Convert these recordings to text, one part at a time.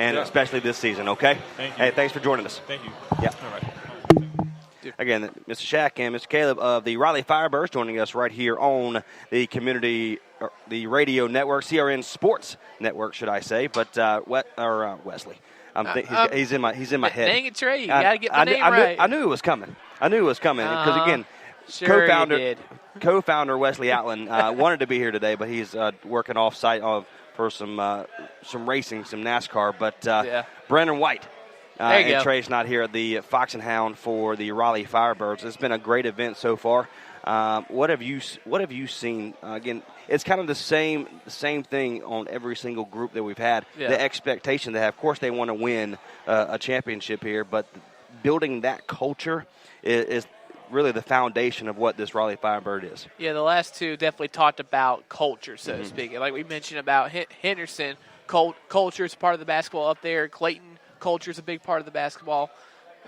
and especially this season, okay? Thank you. Hey, thanks for joining us. Thank you. Yeah. All right. Again, Mr. Shack and Mr. Caleb of the Raleigh Firebirds joining us right here on the the radio network, CRN Sports Network, should I say? But Wesley, he's in my head. Dang it, Trey! You gotta get my name right. I knew it was coming. Because again, sure co-founder Wesley Outland wanted to be here today, but he's working off site for some racing, some NASCAR. But Brandon White. And Trey's not here at the Fox and Hound for the Raleigh Firebirds. It's been a great event so far. What have you seen? Again, it's kind of the same thing on every single group that we've had. Yeah. The expectation they have, of course, they want to win a championship here, but building that culture is really the foundation of what this Raleigh Firebird is. Yeah, the last two definitely talked about culture, so to speak. Like we mentioned about Henderson, culture is part of the basketball up there. Clayton. Culture is a big part of the basketball,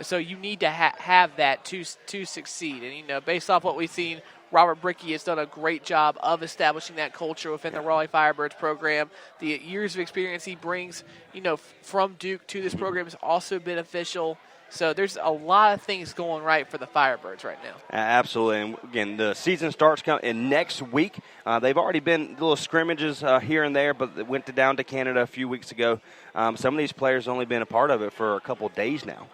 so you need to have that to succeed. And based off what we've seen, Robert Brickey has done a great job of establishing that culture within the Raleigh Firebirds program. The years of experience he brings, from Duke to this program is also beneficial. So there's a lot of things going right for the Firebirds right now. Absolutely. And again, the season starts in next week. They've already been little scrimmages here and there, but they went down to Canada a few weeks ago. Some of these players have only been a part of it for a couple of days now,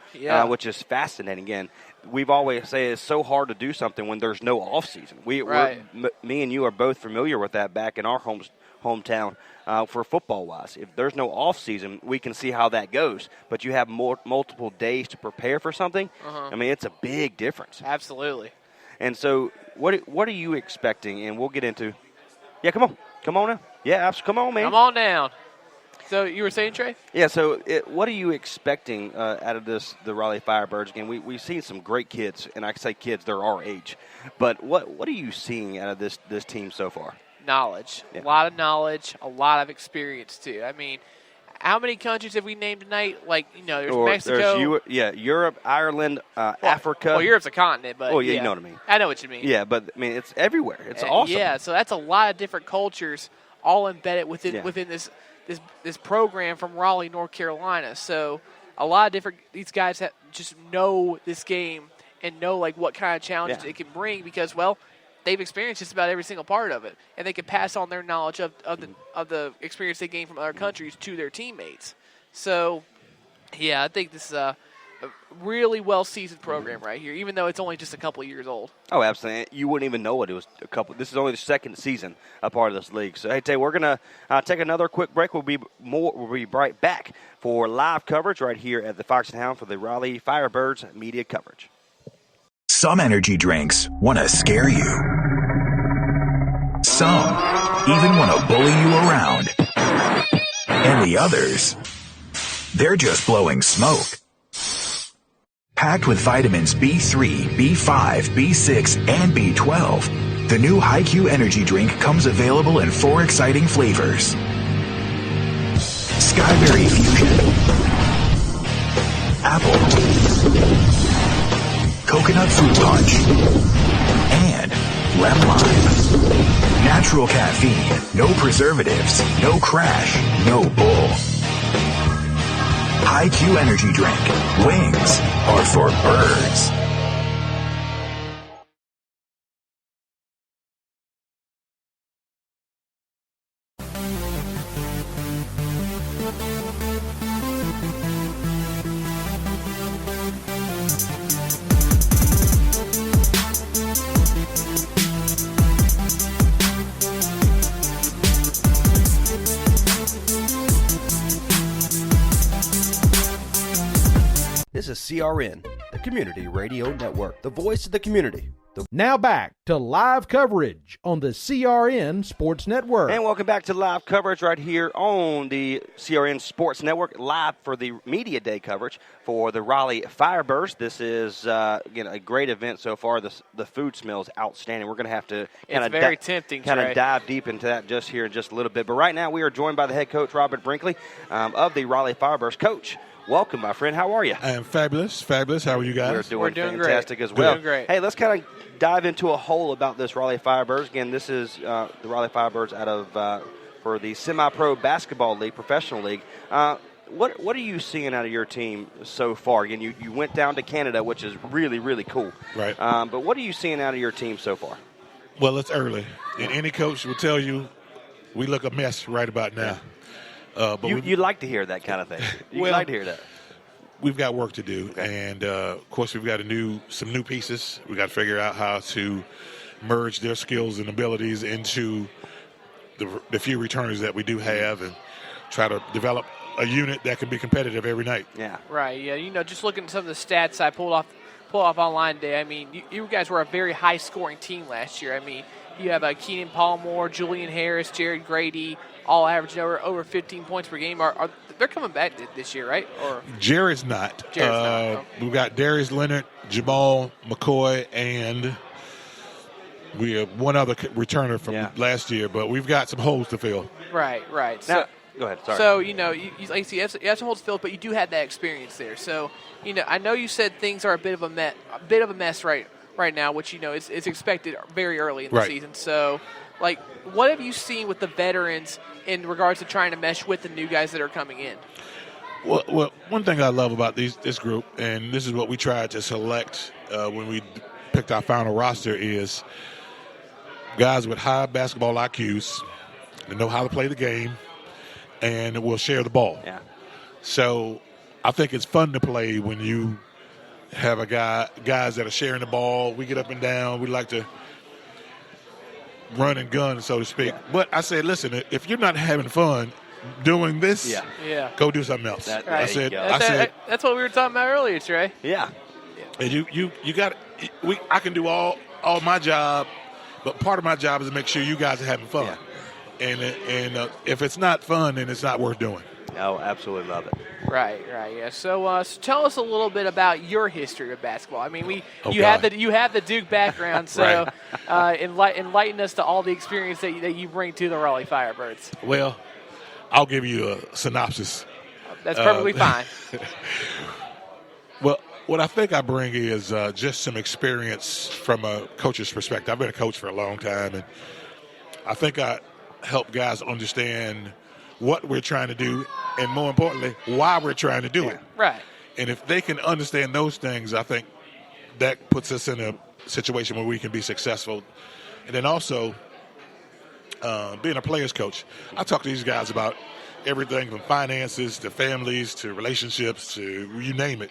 which is fascinating. Again, we've always said it's so hard to do something when there's no off season. Me and you are both familiar with that back in our hometown. For football-wise, if there's no off-season, we can see how that goes. But you have multiple days to prepare for something. I mean, it's a big difference. Absolutely. And so, what are you expecting? And we'll get into. Yeah, come on now. Yeah, come on, man. Come on down. So you were saying, Trey? Yeah. So, what are you expecting out of the Raleigh Firebirds? Again, we've seen some great kids, and I say kids, they're our age. But what are you seeing out of this team so far? Knowledge. A lot of knowledge, a lot of experience, too. I mean, how many countries have we named tonight? There's Mexico. There's Europe, Ireland, Africa. Well, Europe's a continent, but you know what I mean. I know what you mean. Yeah, but, I mean, it's everywhere. It's awesome. Yeah, so that's a lot of different cultures all embedded within this program from Raleigh, North Carolina. So a lot of these guys that just know this game and know, what kind of challenges it can bring because, they've experienced just about every single part of it, and they can pass on their knowledge of the experience they gain from other countries to their teammates. So, I think this is a really well-seasoned program right here, even though it's only just a couple of years old. Oh, absolutely. You wouldn't even know it. It was a couple. This is only the second season a part of this league. So, hey, Tay, we're going to take another quick break. We'll be right back for live coverage right here at the Fox and Hound for the Raleigh Firebirds media coverage. Some energy drinks want to scare you. Some even want to bully you around. And the others, they're just blowing smoke. Packed with vitamins B3, B5, B6, and B12, the new HiQ energy drink comes available in 4 exciting flavors. Skyberry Fusion, Apple, Coconut Fruit Punch, and Lemon Lime. Natural caffeine, no preservatives, no crash, no bull. HiQ Energy Drink. Wings are for birds. This is CRN, the Community Radio Network, the voice of the community. Now back to live coverage on the CRN Sports Network. And welcome back to live coverage right here on the CRN Sports Network, live for the Media Day coverage for the Raleigh Firebirds. This is, again, a great event so far. The food smells outstanding. We're going to have to kind of dive deep into that just here in just a little bit. But right now we are joined by the head coach, Robert Brinkley, of the Raleigh Firebirds. Coach, welcome, my friend. How are you? I am fabulous. How are you guys? We're doing fantastic as well. Doing great. Hey, let's kind of dive into a whole about this Raleigh Firebirds. Again, this is the Raleigh Firebirds out of for the Semi-Pro Basketball League, Professional League. what are you seeing out of your team so far? Again, you went down to Canada, which is really, really cool. Right. But what are you seeing out of your team so far? Well, it's early. And any coach will tell you we look a mess right about now. But you like to hear that kind of thing. You like to hear that. We've got work to do. Okay. And, of course, we've got some new pieces. We've got to figure out how to merge their skills and abilities into the few returners that we do have and try to develop a unit that can be competitive every night. Yeah. Right. Yeah. Just looking at some of the stats I pulled off online today. I mean, you guys were a very high-scoring team last year. I mean, you have Keenan Palmore, Julian Harris, Jared Grady, all averaging over 15 points per game. Are they're coming back this year, right? Or Jared's not. We've got Darius Leonard, Jamal McCoy, and we have one other returner from last year, but we've got some holes to fill. Right. Now, go ahead. Sorry. So, you like you have some holes to fill, but you do have that experience there. So, I know you said things are a bit of a mess right now, which, is expected very early in the season. So, like, what have you seen with the veterans in regards to trying to mesh with the new guys that are coming in? Well, one thing I love about this group, and this is what we tried to select when we picked our final roster, is guys with high basketball IQs that know how to play the game and will share the ball. Yeah. So I think it's fun to play when you have guys that are sharing the ball. We get up and down. We like to run and gun, so to speak. Yeah. But I said, listen, if you're not having fun doing this, go do something else. I said, that's what we were talking about earlier, Trey. Yeah. And you got. I can do all my job, but part of my job is to make sure you guys are having fun. Yeah. And if it's not fun, then it's not worth doing. Oh, absolutely love it. Right, yeah. So tell us a little bit about your history of basketball. I mean, you have the Duke background, so enlighten us to all the experience that you bring to the Raleigh Firebirds. Well, I'll give you a synopsis. That's perfectly fine. Well, what I think I bring is just some experience from a coach's perspective. I've been a coach for a long time, and I think I help guys understand what we're trying to do, and more importantly, why we're trying to do it. Right. And if they can understand those things, I think that puts us in a situation where we can be successful. And then also, being a player's coach, I talk to these guys about everything from finances to families to relationships to you name it.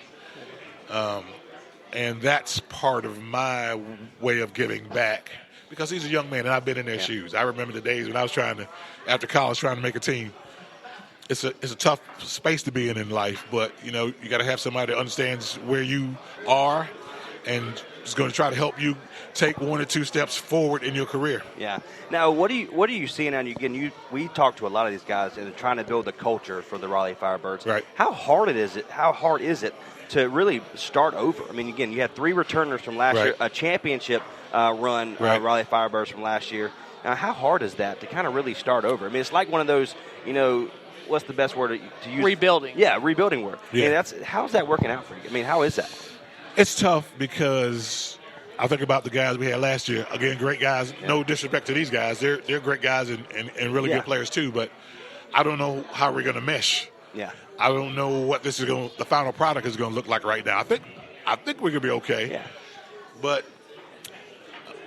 And that's part of my way of giving back. Because he's a young man, and I've been in their shoes. I remember the days when I was after college, trying to make a team. It's a tough space to be in life, but, you got to have somebody that understands where you are and is going to try to help you take one or two steps forward in your career. Yeah. Now, what are you seeing? And again, we talk to a lot of these guys and trying to build a culture for the Raleigh Firebirds. Right. How hard is it to really start over? I mean, again, you had 3 returners from last year, a championship run, Raleigh Firebirds from last year. Now, how hard is that to kind of really start over? I mean, it's like one of those, what's the best word to use? Rebuilding. Yeah, rebuilding word. Yeah. I mean, how's that working out for you? I mean, how is that? It's tough because I think about the guys we had last year. Again, great guys. Yeah. No disrespect to these guys. They're great guys and really good players too. But I don't know how we're going to mesh. Yeah. I don't know what the final product is going to look like right now. I think we're going to be okay. Yeah. But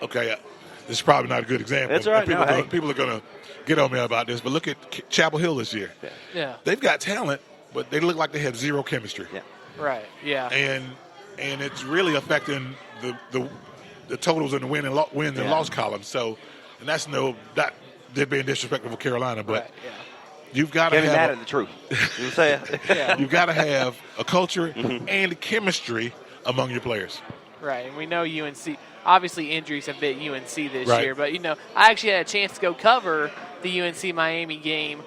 this is probably not a good example. That's all right. People are going to get on me about this. But look at Chapel Hill this year. Yeah. They've got talent, but they look like they have zero chemistry. Yeah. Right. Yeah. And it's really affecting the totals in the win and loss column. So, and that's they're being disrespectful for Carolina, but you've got to have mad at the truth. You say it. You've got to have a culture and chemistry among your players. Right, and we know UNC. Obviously, injuries have bit UNC this year, but I actually had a chance to go cover the UNC Miami game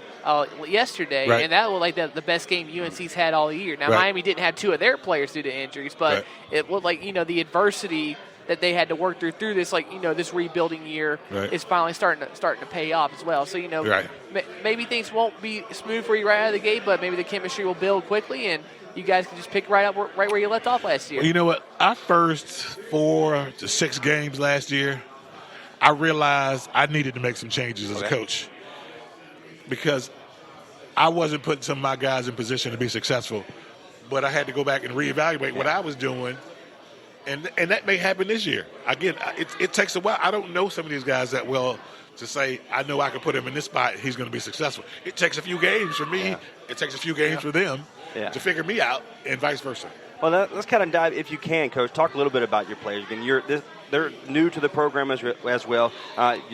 yesterday, and that was like the best game UNC's had all year. Now, Miami didn't have 2 of their players due to injuries, but it looked like the adversity that they had to work through this this rebuilding year is finally starting to pay off as well. So maybe things won't be smooth for you right out of the gate, but maybe the chemistry will build quickly and you guys can just pick right where you left off last year. Well, you know what? Our first 4 to 6 games last year, I realized I needed to make some changes as a coach because I wasn't putting some of my guys in position to be successful, but I had to go back and reevaluate what I was doing, and that may happen this year. Again, it takes a while. I don't know some of these guys that well to say I know I can put him in this spot. He's going to be successful. It takes a few games for me. Yeah. It takes a few games for them to figure me out, and vice versa. Well, let's kind of dive, if you can, Coach. Talk a little bit about your players. Again, they're new to the program as well.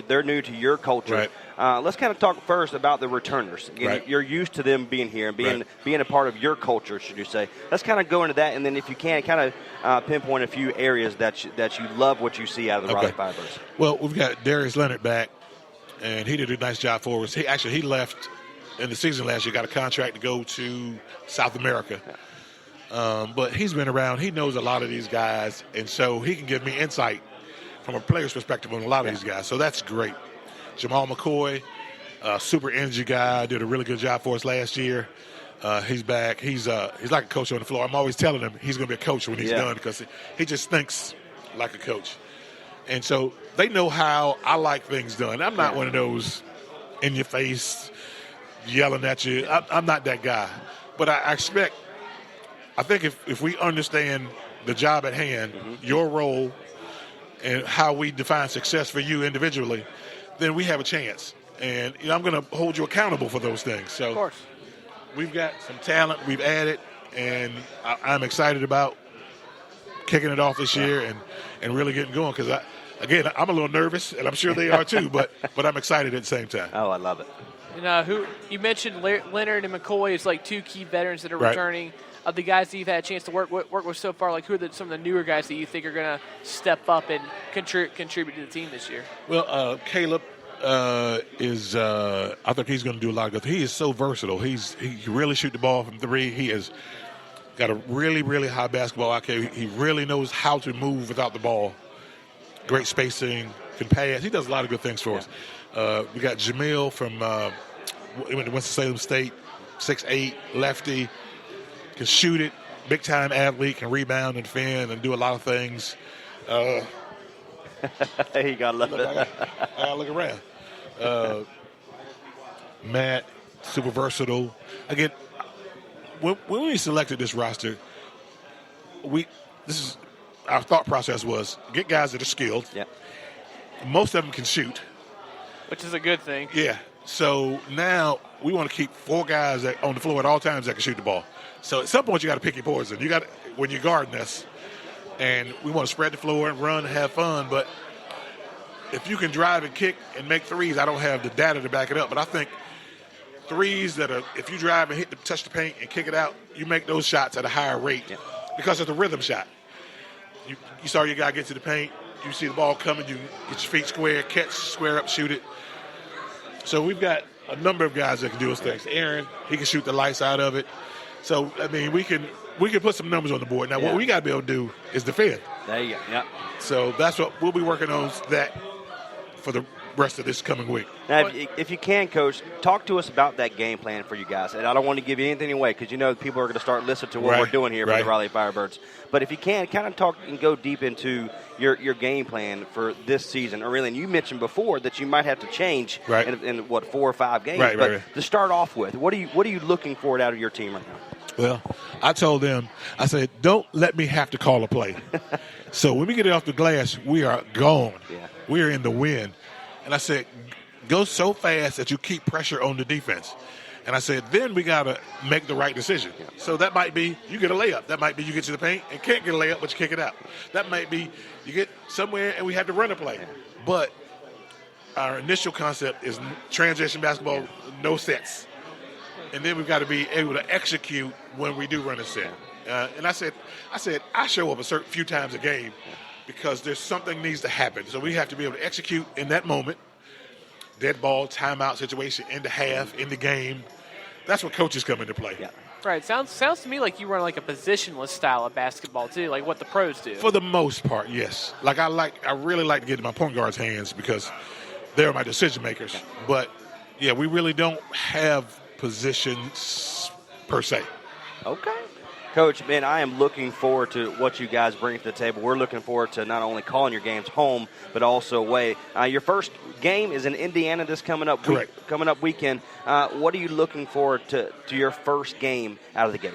They're new to your culture. Right. Let's kind of talk first about the returners. Again, you're used to them being here and being a part of your culture, should you say. Let's kind of go into that, and then if you can, kind of pinpoint a few areas that you love what you see out of the Raleigh Firebirds. Well, we've got Darius Leonard back, and he did a nice job for us. He left in the season last year, got a contract to go to South America. Yeah. But he's been around. He knows a lot of these guys, and so he can give me insight from a player's perspective on a lot of these guys. So that's great. Jamal McCoy, super energy guy, did a really good job for us last year. He's back. He's like a coach on the floor. I'm always telling him he's going to be a coach when he's done because he just thinks like a coach. And so they know how I like things done. I'm not one of those in your face, yelling at you. I'm not that guy. But I think if we understand the job at hand, your role, and how we define success for you individually, then we have a chance. And I'm going to hold you accountable for those things. So of course. We've got some talent we've added, and I'm excited about kicking it off this year and really getting going because, I'm a little nervous, and I'm sure they are too, but I'm excited at the same time. Oh, I love it. And who you mentioned Leonard and McCoy is like two key veterans that are returning. Of the guys that you've had a chance to work with so far, like who are some of the newer guys that you think are going to step up and contribute to the team this year? Well, Caleb is I think he's going to do a lot of good things. He is so versatile. He can really shoot the ball from three. He has got a really, really high basketball IQ. He really knows how to move without the ball. Great spacing, can pass. He does a lot of good things for us. We got Jamil from he went to Winston-Salem State, 6'8", lefty. Can shoot it, big-time athlete, can rebound and defend and do a lot of things. You got to love it. I got to look around. Matt, super versatile. Again, when we selected this roster, our thought process was get guys that are skilled. Yeah. Most of them can shoot. Which is a good thing. Yeah. So now we want to keep 4 guys on the floor at all times that can shoot the ball. So at some point you got to pick your poison. When you're guarding us, and we want to spread the floor and run and have fun. But if you can drive and kick and make threes, I don't have the data to back it up. But I think threes that are, if you drive and touch the paint and kick it out, you make those shots at a higher rate because it's a rhythm shot. You saw your guy get to the paint, you see the ball coming, you get your feet square, catch, square up, shoot it. So we've got a number of guys that can do those things. Aaron, he can shoot the lights out of it. So, we can put some numbers on the board. Now, what we got to be able to do is defend. There you go. Yep. So that's what we'll be working on that for the rest of this coming week. Now, if you can, Coach, talk to us about that game plan for you guys. And I don't want to give you anything away because people are going to start listening to what we're doing here for the Raleigh Firebirds. But if you can, kind of talk and go deep into your game plan for this season. Or really, and you mentioned before that you might have to change in 4 or 5 games. But to start off with, what are you looking for out of your team right now? Well, I told them, I said, don't let me have to call a play. So when we get it off the glass, we are gone. Yeah. We are in the wind. And I said, go so fast that you keep pressure on the defense. And I said, then we got to make the right decision. Yeah. So that might be you get a layup. That might be you get to the paint and can't get a layup, but you kick it out. That might be you get somewhere and we have to run a play. Yeah. But our initial concept is transition basketball, no sets. And then we've got to be able to execute when we do run a set. And I said, I show up a certain few times a game because there's something needs to happen. So we have to be able to execute in that moment. Dead ball, timeout situation, in the half, in the game. That's what coaches come into play. Yeah. Right. Sounds to me like you run like a positionless style of basketball too, like what the pros do. For the most part, yes. Like I really like to get in my point guard's hands because they're my decision makers. Yeah. But yeah, we really don't have positions per se. Okay. Coach, man, I am looking forward to what you guys bring to the table. We're looking forward to not only calling your games home, but also away. Your first game is in Indiana this coming up weekend. What are you looking forward to your first game out of the gate?